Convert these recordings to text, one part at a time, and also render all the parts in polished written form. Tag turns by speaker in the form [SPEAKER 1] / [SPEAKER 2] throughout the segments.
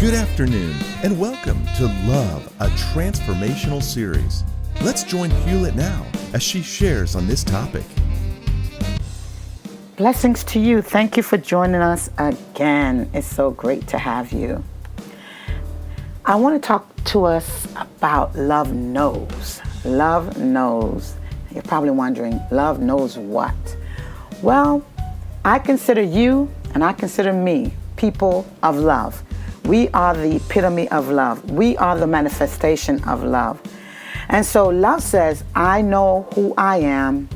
[SPEAKER 1] Good afternoon, and welcome to Love, a Transformational Series. Let's join Hewlett now as she shares on this topic.
[SPEAKER 2] Blessings to you. Thank you for joining us again. It's so great to have you. I want to talk to us about love knows. Love knows. You're probably wondering, love knows what? Well, I consider you and I consider me people of love. We are the epitome of love. We are the manifestation of love. And so love says, I know who I am,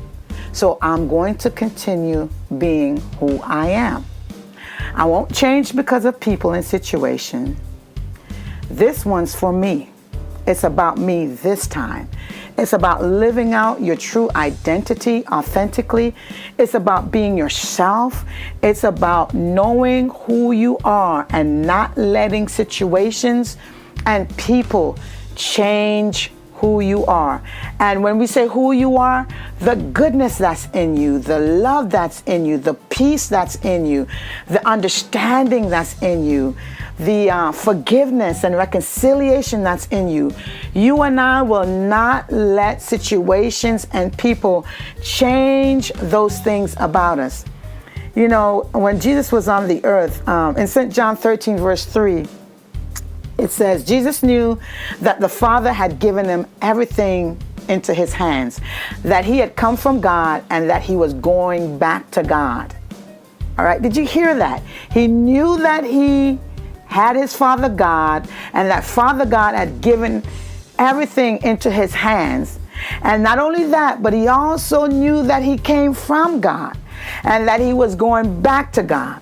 [SPEAKER 2] so I'm going to continue being who I am. I won't change because of people and situation. This one's for me. It's about me this time. It's about living out your true identity authentically. It's about being yourself. It's about knowing who you are and not letting situations and people change who you are. And when we say who you are, the goodness that's in you, the love that's in you, the peace that's in you, the understanding that's in you, the forgiveness and reconciliation that's in you. You and I will not let situations and people change those things about us. You know, when Jesus was on the earth, in St. John 13, verse 3, it says, Jesus knew that the Father had given him everything into his hands, that he had come from God and that he was going back to God. All right, did you hear that? He knew that he had his Father God and that Father God had given everything into his hands. And not only that, but he also knew that he came from God and that he was going back to God.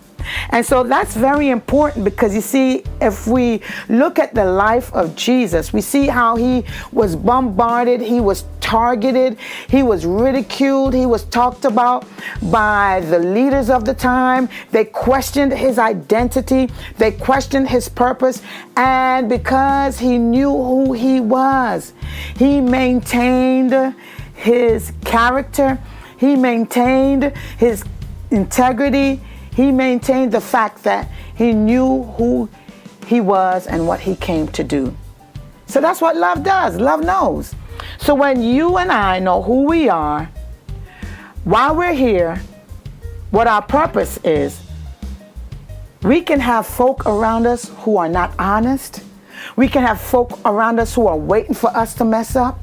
[SPEAKER 2] And so that's very important because you see, if we look at the life of Jesus, we see how he was bombarded, he was targeted, he was ridiculed, he was talked about by the leaders of the time. They questioned his identity, they questioned his purpose, and because he knew who he was, he maintained his character, he maintained his integrity. He maintained the fact that he knew who he was and what he came to do. So that's what love does. Love knows. So when you and I know who we are, why we're here, what our purpose is, we can have folk around us who are not honest. We can have folk around us who are waiting for us to mess up.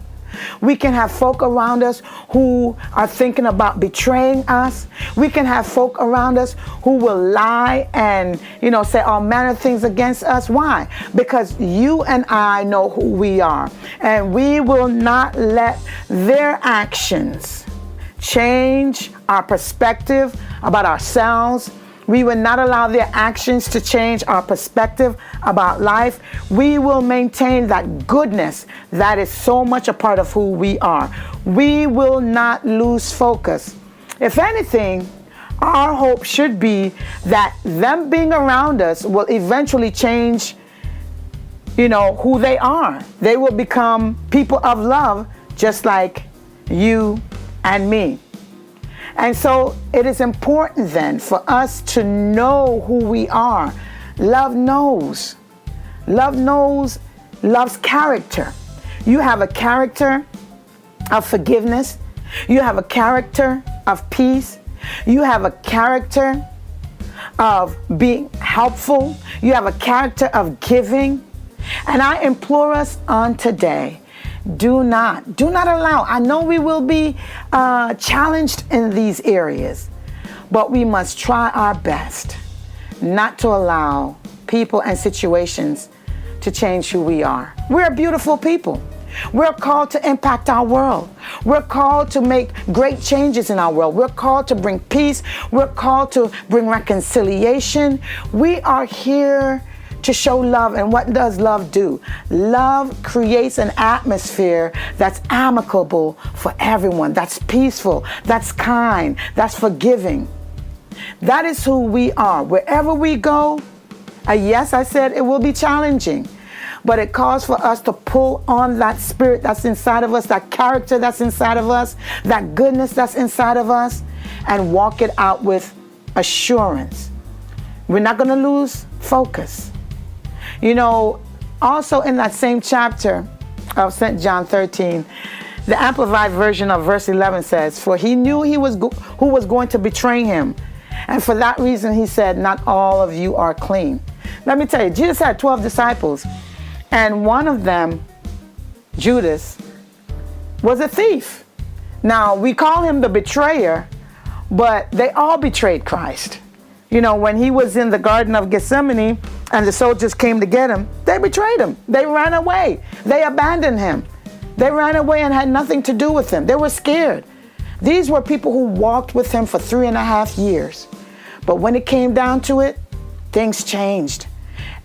[SPEAKER 2] We can have folk around us who are thinking about betraying us. We can have folk around us who will lie and, say all manner of things against us. Why? Because you and I know who we are, and we will not let their actions change our perspective about ourselves. We will not allow their actions to change our perspective about life. We will maintain that goodness that is so much a part of who we are. We will not lose focus. If anything, our hope should be that them being around us will eventually change, who they are. They will become people of love just like you and me. And so it is important then for us to know who we are. Love knows. Love knows love's character. You have a character of forgiveness. You have a character of peace. You have a character of being helpful. You have a character of giving. And I implore us on today, do not allow. I know we will be challenged in these areas, but we must try our best not to allow people and situations to change who we are. We're beautiful people. We're called to impact our world. We're called to make great changes in our world. We're called to bring peace. We're called to bring reconciliation. We are here to show love. And what does love do? Love creates an atmosphere that's amicable for everyone, that's peaceful, that's kind, that's forgiving. That is who we are. Wherever we go, yes, I said it will be challenging, but it calls for us to pull on that spirit that's inside of us, that character that's inside of us, that goodness that's inside of us, and walk it out with assurance. We're not going to lose focus. You know, also in that same chapter of St. John 13, the Amplified version of verse 11 says, "For he knew who was going to betray him. And for that reason, he said, not all of you are clean." Let me tell you, Jesus had 12 disciples, and one of them, Judas, was a thief. Now, we call him the betrayer, but they all betrayed Christ. You know, when he was in the Garden of Gethsemane and the soldiers came to get him, they betrayed him. They ran away. They abandoned him. They ran away and had nothing to do with him. They were scared. These were people who walked with him for 3.5 years. But when it came down to it, things changed.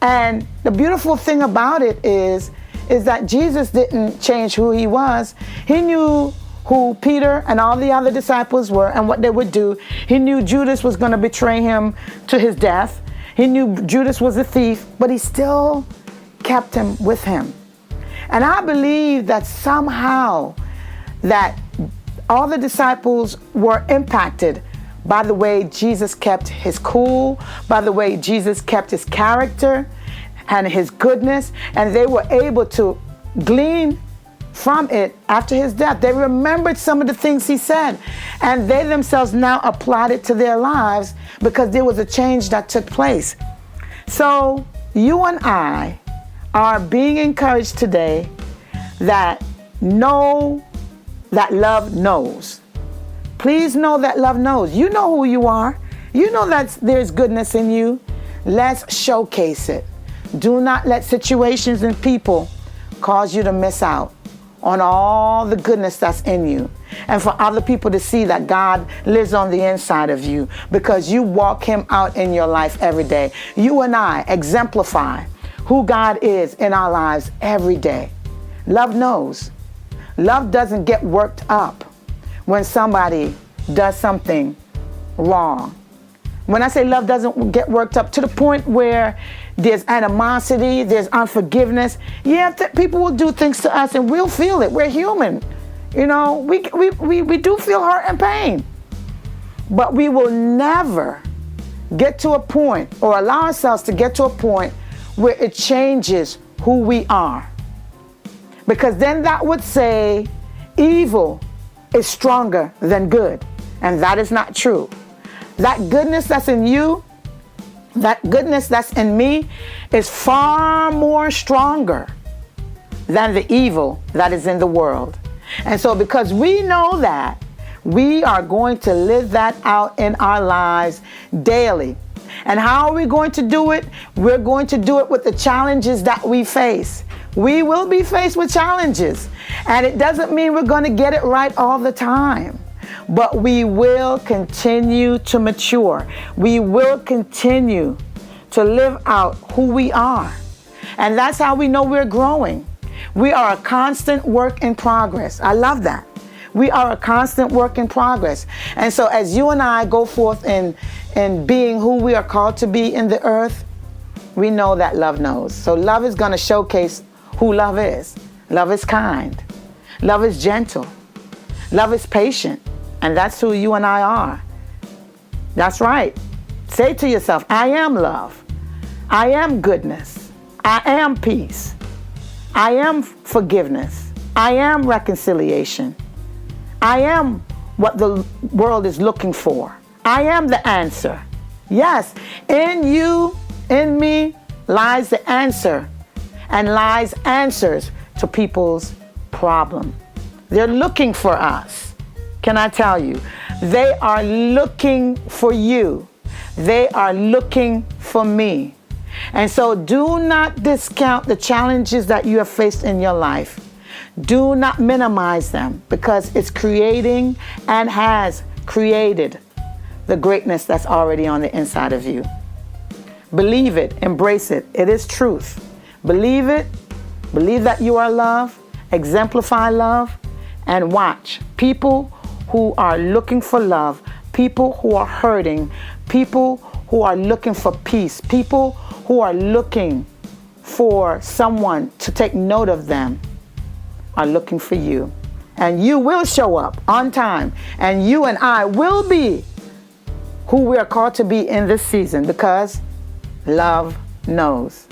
[SPEAKER 2] And the beautiful thing about it is that Jesus didn't change who he was. He knew who Peter and all the other disciples were and what they would do. He knew Judas was going to betray him to his death. He knew Judas was a thief, but he still kept him with him. And I believe that somehow that all the disciples were impacted by the way Jesus kept his cool, by the way Jesus kept his character and his goodness, and they were able to glean from it after his death. They remembered some of the things he said, and they themselves now applied it to their lives because there was a change that took place. So you and I are being encouraged today that know that love knows. Please know that love knows. You know who you are. You know that there's goodness in you. Let's showcase it. Do not let situations and people cause you to miss out on all the goodness that's in you, and for other people to see that God lives on the inside of you because you walk him out in your life every day. You and I exemplify who God is in our lives every day. Love knows. Love doesn't get worked up when somebody does something wrong. When I say love doesn't get worked up to the point where there's animosity, there's unforgiveness. Yeah, people will do things to us and we'll feel it. We're human. You know, we do feel hurt and pain. But we will never get to a point or allow ourselves to get to a point where it changes who we are. Because then that would say evil is stronger than good. And that is not true. That goodness that's in you, that goodness that's in me is far more stronger than the evil that is in the world. And so because we know that, we are going to live that out in our lives daily. And how are we going to do it? We're going to do it with the challenges that we face. We will be faced with challenges. And it doesn't mean we're going to get it right all the time. But we will continue to mature. We will continue to live out who we are. And that's how we know we're growing. We are a constant work in progress. I love that. We are a constant work in progress. And so as you and I go forth in being who we are called to be in the earth, we know that love knows. So love is going to showcase who love is. Love is kind. Love is gentle. Love is patient. And that's who you and I are. That's right. Say to yourself, I am love. I am goodness. I am peace. I am forgiveness. I am reconciliation. I am what the world is looking for. I am the answer. Yes, in you, in me, lies the answer and lies answers to people's problem. They're looking for us. Can I tell you? They are looking for you. They are looking for me. And so do not discount the challenges that you have faced in your life. Do not minimize them because it's creating and has created the greatness that's already on the inside of you. Believe it, embrace it. It is truth. Believe it, believe that you are love, exemplify love, and watch people who are looking for love, people who are hurting, people who are looking for peace, people who are looking for someone to take note of them are looking for you. And you will show up on time, and you and I will be who we are called to be in this season because love knows.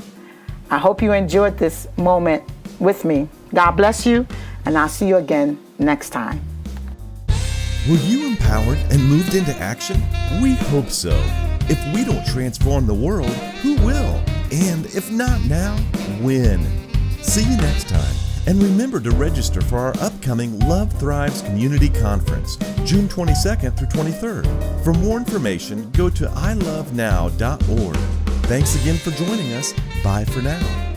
[SPEAKER 2] I hope you enjoyed this moment with me. God bless you, and I'll see you again next time.
[SPEAKER 1] Were you empowered and moved into action? We hope so. If we don't transform the world, who will? And if not now, when? See you next time. And remember to register for our upcoming Love Thrives Community Conference, June 22nd through 23rd. For more information, go to ilovenow.org. Thanks again for joining us. Bye for now.